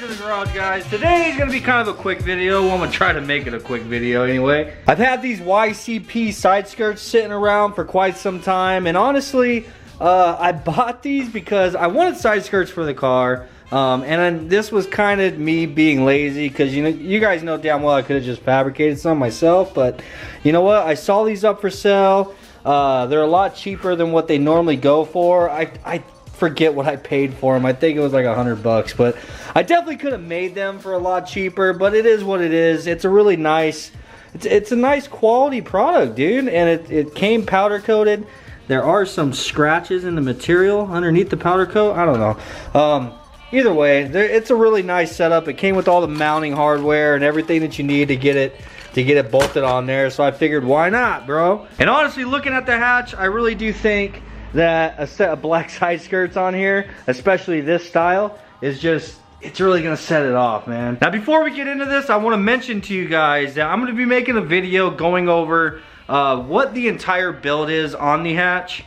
to the garage, guys. Today is gonna be kind of a quick video. Well, I'm gonna try to make it a quick video anyway. I've had these YCP side skirts sitting around for quite some time, and honestly, I bought these because I wanted side skirts for the car. And then this was kind of me being lazy, because you guys know damn well I could have just fabricated some myself, but you know what? I saw these up for sale. They're a lot cheaper than what they normally go for. I forget what I paid for them. I think it was like $100, but I definitely could have made them for a lot cheaper, but it is what it is. It's a really nice, it's a nice quality product, dude, and it came powder coated. There are some scratches in the material underneath the powder coat. I don't know. Either way, it's a really nice setup. It came with all the mounting hardware and everything that you need to get it bolted on there. So I figured, why not, bro? And honestly, looking at the hatch, I really do think that a set of black side skirts on here, especially this style, is just, it's really gonna set it off, man. Now, before we get into this, I want to mention to you guys that I'm gonna be making a video going over what the entire build is on the hatch.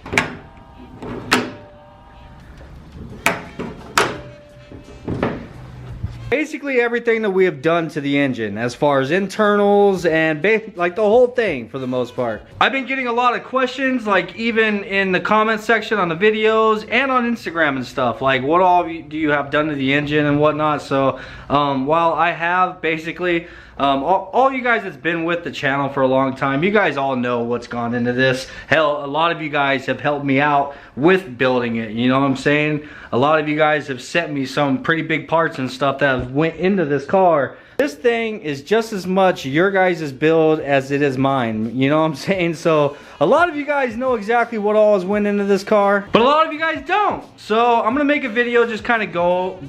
Basically everything that we have done to the engine, as far as internals and like the whole thing for the most part. I've been getting a lot of questions, like even in the comment section on the videos and on Instagram and stuff, like what all do you have done to the engine and whatnot. So while I have basically all you guys that's been with the channel for a long time, you guys all know what's gone into this. Hell, a lot of you guys have helped me out with building it, you know what I'm saying? A lot of you guys have sent me some pretty big parts and stuff that went into this car. This thing is just as much your guys' build as it is mine, you know what I'm saying? So a lot of you guys know exactly what all has went into this car, but a lot of you guys don't. So I'm gonna make a video just kind of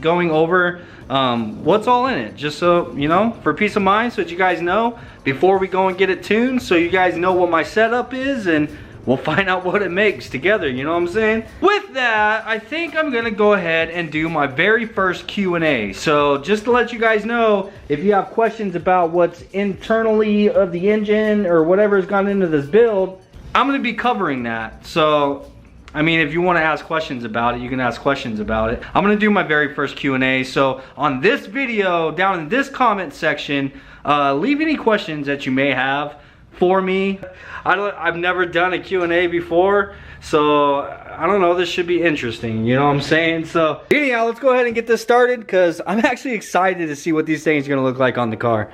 going over what's all in it, just so you know, for peace of mind, so that you guys know before we go and get it tuned, so you guys know what my setup is, and we'll find out what it makes together, you know what I'm saying? With that, I think I'm gonna go ahead and do my very first Q&A. So just to let you guys know, if you have questions about what's internally of the engine or whatever has gone into this build, I'm gonna be covering that. So I mean, if you want to ask questions about it, you can ask questions about it. I'm going to do my very first Q&A. So on this video, down in this comment section, leave any questions that you may have for me. I've never done a Q&A before, so I don't know, this should be interesting, you know what I'm saying? So anyhow, let's go ahead and get this started, because I'm actually excited to see what these things are going to look like on the car.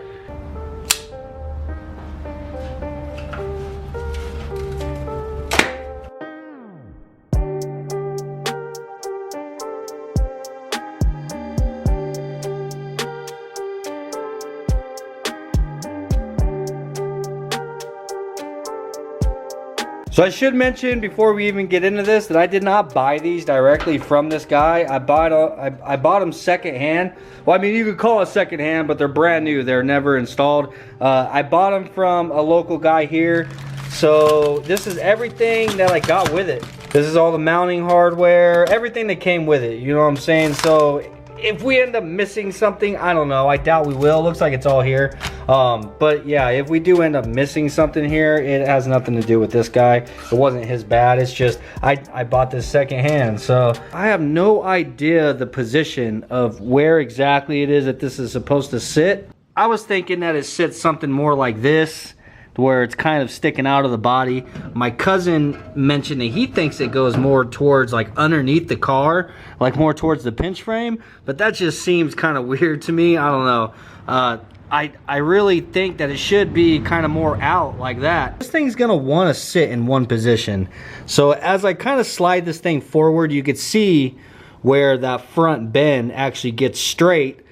So I should mention before we even get into this that I did not buy these directly from this guy. I bought them secondhand. Well, I mean, you could call it secondhand, but they're brand new. They're never installed. I bought them from a local guy here. So this is everything that I got with it. This is all the mounting hardware, everything that came with it. You know what I'm saying? So if we end up missing something, I don't know. I doubt we will. Looks like it's all here. But yeah, if we do end up missing something here, it has nothing to do with this guy. It wasn't his bad. It's just I bought this secondhand. So I have no idea the position of where exactly it is that this is supposed to sit. I was thinking that it sits something more like this, where it's kind of sticking out of the body. My cousin mentioned that he thinks it goes more towards like underneath the car, like more towards the pinch frame, but that just seems kind of weird to me. I don't know. I really think that it should be kind of more out like that. This thing's gonna want to sit in one position. So as I kind of slide this thing forward, you could see where that front bend actually gets straight.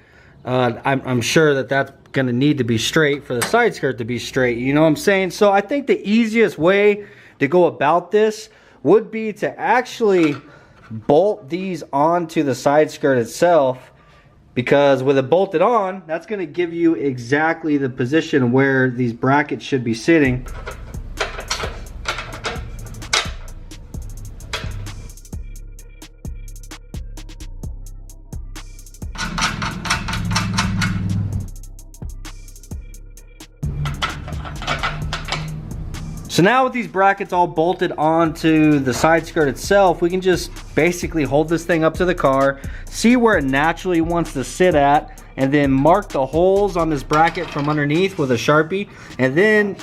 I'm sure that that's gonna need to be straight for the side skirt to be straight, you know what I'm saying? So I think the easiest way to go about this would be to actually bolt these onto the side skirt itself, because with it bolted on, that's gonna give you exactly the position where these brackets should be sitting. So now with these brackets all bolted onto the side skirt itself, we can just basically hold this thing up to the car, see where it naturally wants to sit at, and then mark the holes on this bracket from underneath with a Sharpie, and then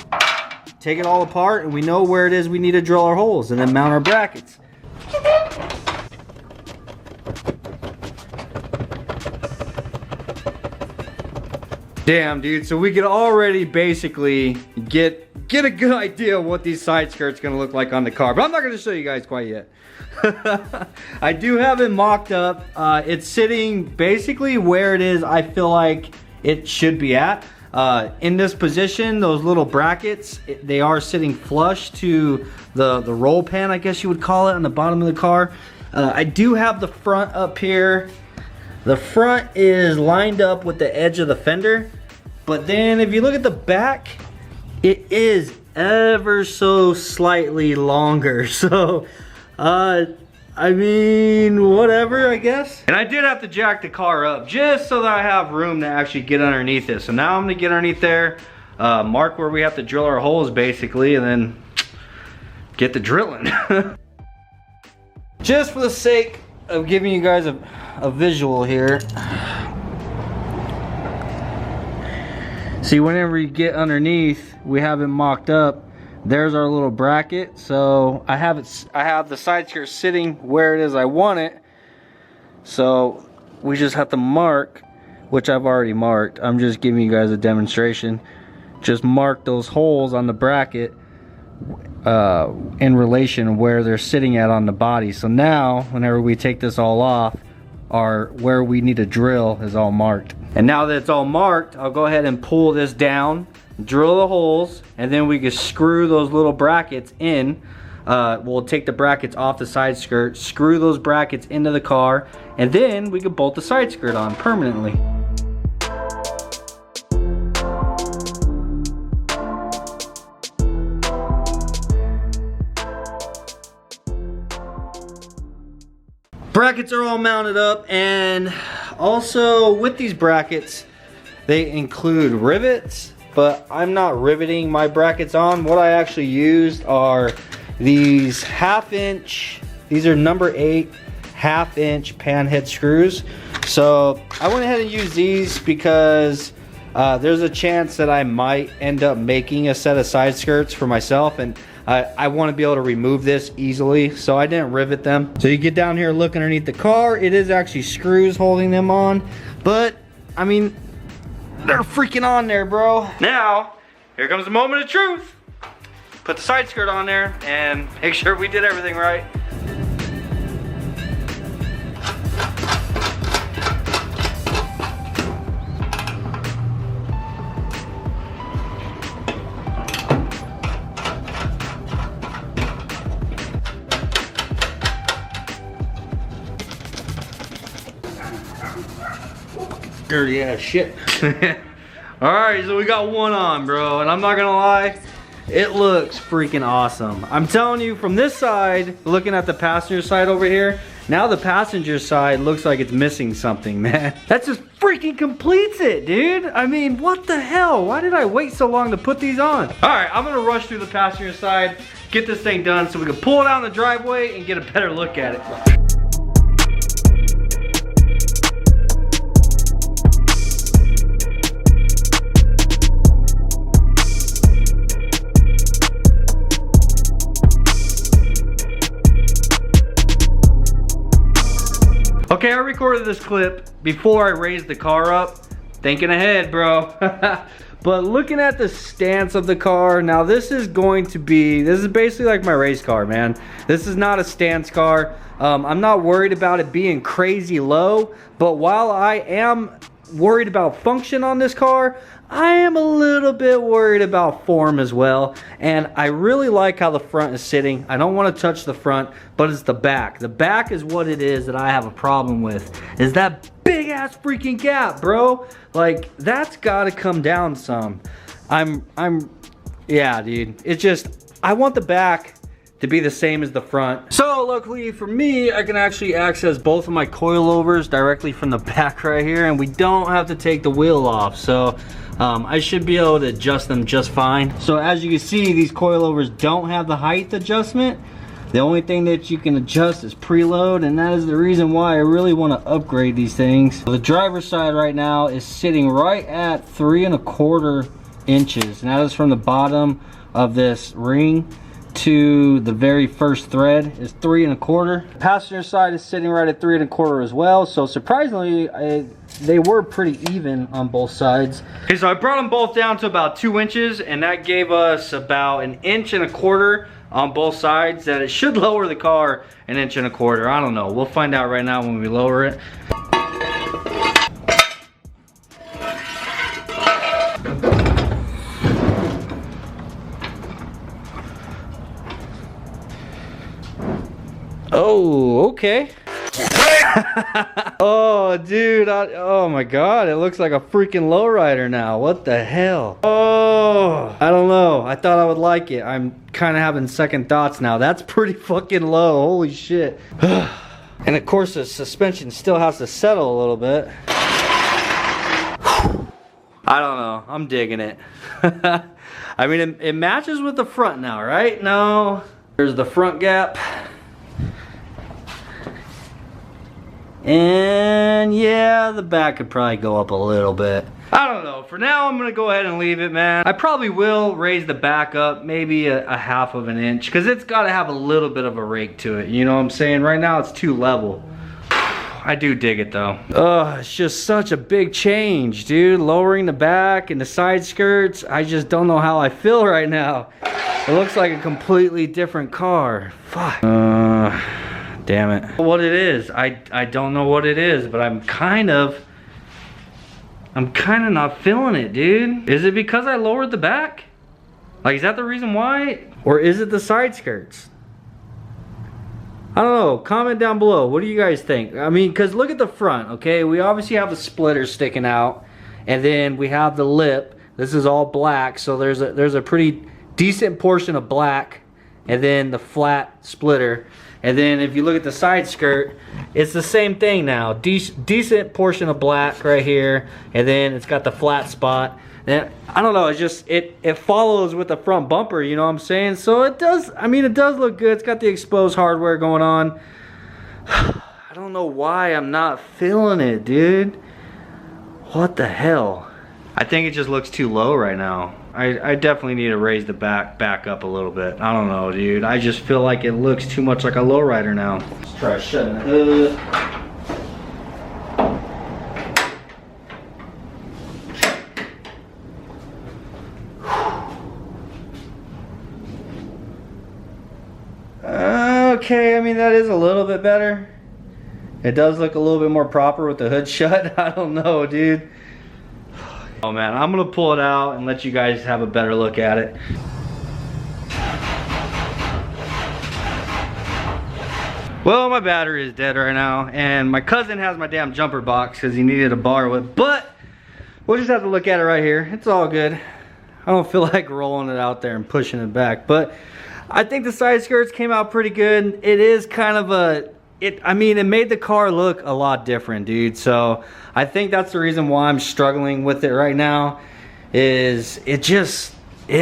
take it all apart and we know where it is we need to drill our holes and then mount our brackets. Damn, dude, so we can already basically get a good idea of what these side skirts gonna look like on the car, but I'm not gonna show you guys quite yet. I do have it mocked up. It's sitting basically where it is I feel like it should be at. In this position, those little brackets, they are sitting flush to the roll pan, I guess you would call it, on the bottom of the car. I do have the front up here. The front is lined up with the edge of the fender, but then if you look at the back, it is ever so slightly longer. So, I mean, whatever, I guess. And I did have to jack the car up just so that I have room to actually get underneath it. So now I'm gonna get underneath there, mark where we have to drill our holes basically, and then get the drilling. Just for the sake of giving you guys a visual here. See, whenever you get underneath, we have it mocked up. There's our little bracket. So I have the side skirt sitting where it is I want it. So we just have to mark, which I've already marked. I'm just giving you guys a demonstration. Just mark those holes on the bracket in relation where they're sitting at on the body. So now, whenever we take this all off, where we need to drill is all marked. And now that it's all marked, I'll go ahead and pull this down, drill the holes, and then we can screw those little brackets in. We'll take the brackets off the side skirt, screw those brackets into the car, and then we can bolt the side skirt on permanently. Brackets are all mounted up, and also with these brackets, they include rivets, but I'm not riveting my brackets on. What I actually used are these 1/2 inch, these are number 8 1/2 inch pan head screws. So I went ahead and used these because there's a chance that I might end up making a set of side skirts for myself, and I want to be able to remove this easily, so I didn't rivet them. So you get down here, look underneath the car, it is actually screws holding them on, but I mean, they're freaking on there, bro. Now, here comes the moment of truth. Put the side skirt on there and make sure we did everything right. Dirty ass shit. Alright, so we got one on, bro, and I'm not gonna lie, it looks freaking awesome. I'm telling you, from this side, looking at the passenger side over here, now the passenger side looks like it's missing something, man. That just freaking completes it, dude. I mean, what the hell? Why did I wait so long to put these on? Alright, I'm gonna rush through the passenger side, get this thing done so we can pull it out in the driveway and get a better look at it. Okay, I recorded this clip before I raised the car up. Thinking ahead, bro. But looking at the stance of the car, now this is basically like my race car, man. This is not a stance car. I'm not worried about it being crazy low, but while I am worried about function on this car, I am a little bit worried about form as well. And I really like how the front is sitting. I don't want to touch the front, but it's the back. The back is what it is that I have a problem with, is that big ass freaking gap, bro. Like, that's gotta come down some. Yeah, dude. It's just, I want the back to be the same as the front. So luckily for me, I can actually access both of my coilovers directly from the back right here, and we don't have to take the wheel off. So I should be able to adjust them just fine. So as you can see, these coilovers don't have the height adjustment. The only thing that you can adjust is preload, and that is the reason why I really want to upgrade these things. The driver's side right now is sitting right at 3 1/4 inches, and that is from the bottom of this ring to the very first thread is 3 1/4. Passenger side is sitting right at 3 1/4 as well. So surprisingly, they were pretty even on both sides. Okay, so I brought them both down to about 2 inches, and that gave us about 1 1/4 inches on both sides. That it should lower the car 1 1/4 inches. I don't know. We'll find out right now when we lower it. Oh, okay. Oh, dude. Oh my God. It looks like a freaking lowrider now. What the hell? Oh, I don't know. I thought I would like it. I'm kind of having second thoughts now. That's pretty fucking low. Holy shit. And of course, the suspension still has to settle a little bit. I don't know. I'm digging it. I mean, it matches with the front now, right? No. There's the front gap. And yeah, the back could probably go up a little bit. I don't know. For now, I'm gonna go ahead and leave it, man. I probably will raise the back up maybe a 1/2 inch, because it's got to have a little bit of a rake to it. You know what I'm saying? Right now, it's too level. I do dig it though. Ugh, it's just such a big change, dude. Lowering the back and the side skirts. I just don't know how I feel right now. It looks like a completely different car. Fuck. Damn it. What it is, I don't know what it is, but I'm kind of not feeling it, dude. Is it because I lowered the back? Like, is that the reason why? Or is it the side skirts? I don't know. Comment down below. What do you guys think? I mean, because look at the front, okay? We obviously have the splitter sticking out, and then we have the lip. This is all black, so there's a pretty decent portion of black, and then the flat splitter. And then if you look at the side skirt, it's the same thing now. Decent portion of black right here, and then it's got the flat spot. And I don't know, it's just, it follows with the front bumper, you know what I'm saying? So it does, I mean, it does look good. It's got the exposed hardware going on. I don't know why I'm not feeling it, dude. What the hell? I think it just looks too low right now. I definitely need to raise the back up a little bit. I don't know, dude. I just feel like it looks too much like a lowrider now. Let's try shutting it up. Okay, I mean, that is a little bit better. It does look a little bit more proper with the hood shut. I don't know, dude. Oh man, I'm gonna pull it out and let you guys have a better look at it. Well, my battery is dead right now, and my cousin has my damn jumper box because he needed to borrow it, but we'll just have to look at it right here. It's all good. I don't feel like rolling it out there and pushing it back, but I think the side skirts came out pretty good. It is kind of a, I mean, it made the car look a lot different, dude. So I think that's the reason why I'm struggling with it right now, is it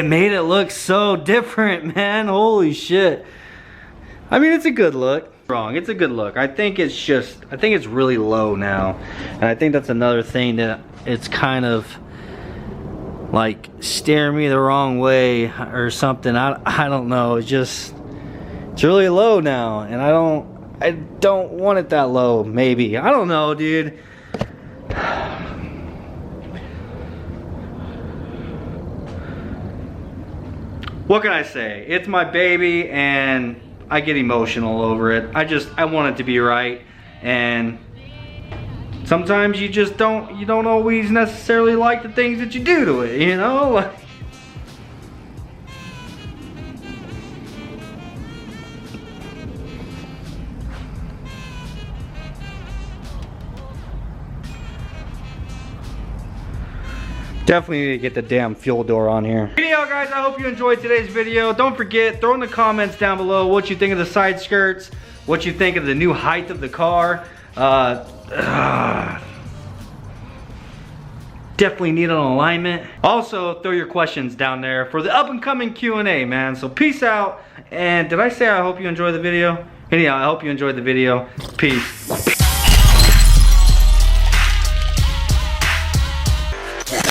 made it look so different, man. Holy shit. I mean, it's a good look. Wrong, it's a good look. I think it's really low now. And I think that's another thing that it's kind of like staring me the wrong way or something. I don't know. It's really low now, and I don't want it that low. Maybe, I don't know, dude. What can I say? It's my baby, and I get emotional over it. I want it to be right, and sometimes you don't always necessarily like the things that you do to it, you know? Definitely need to get the damn fuel door on here. Anyhow, guys, I hope you enjoyed today's video. Don't forget, throw in the comments down below what you think of the side skirts, what you think of the new height of the car. Definitely need an alignment. Also, throw your questions down there for the up and coming Q&A, man. So peace out. And did I say I hope you enjoyed the video? Anyhow, I hope you enjoyed the video. Peace.